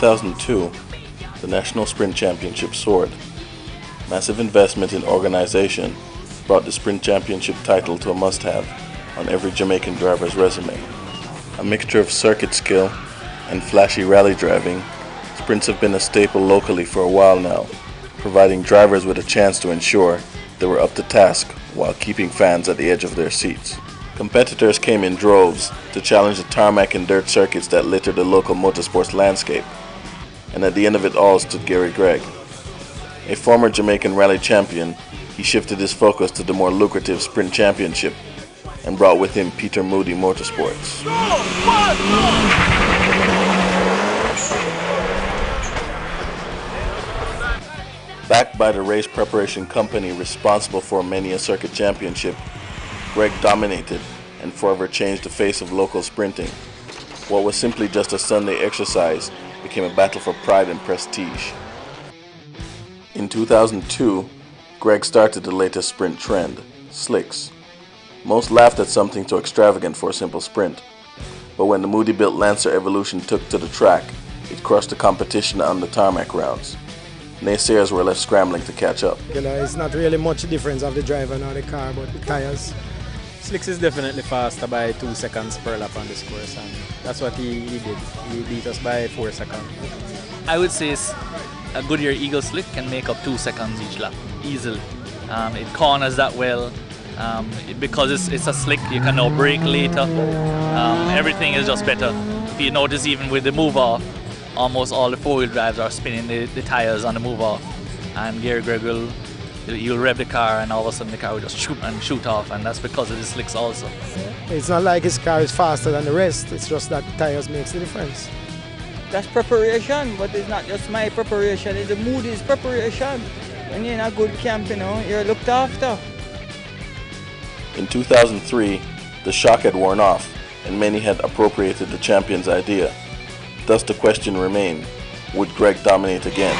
2002, the National Sprint Championship soared. Massive investment in organization brought the Sprint Championship title to a must-have on every Jamaican driver's resume. A mixture of circuit skill and flashy rally driving, sprints have been a staple locally for a while now, providing drivers with a chance to ensure they were up to task while keeping fans at the edge of their seats. Competitors came in droves to challenge the tarmac and dirt circuits that litter the local motorsports landscape, and at the end of it all stood Gary Gregg. A former Jamaican rally champion, he shifted his focus to the more lucrative Sprint Championship and brought with him Peter Moody Motorsports. Backed by the race preparation company responsible for many a circuit championship, Gregg dominated and forever changed the face of local sprinting. What was simply just a Sunday exercise became a battle for pride and prestige. In 2002, Gregg started the latest sprint trend, slicks. Most laughed at something so extravagant for a simple sprint, but when the Moody-built Lancer Evolution took to the track, it crushed the competition on the tarmac routes. Naysayers were left scrambling to catch up. It's not really much difference of the driver nor the car, but the tires. Slicks is definitely faster by 2 seconds per lap on this course, and that's what he did. He beat us by 4 seconds. I would say a Goodyear Eagle Slick can make up 2 seconds each lap, easily. It corners that well. Because it's a slick, you can now brake later. Everything is just better. If you notice, even with the move off, almost all the four-wheel drives are spinning the tires on the move off, and Gary Gregg you'll rev the car and all of a sudden the car will just shoot off, and that's because of the slicks also. It's not like his car is faster than the rest, it's just that tires makes the difference. That's preparation, but it's not just my preparation, it's the Moody's preparation. When you're in a good camp, you know, you're looked after. In 2003, the shock had worn off, and many had appropriated the champion's idea. Thus the question remained, would Gregg dominate again?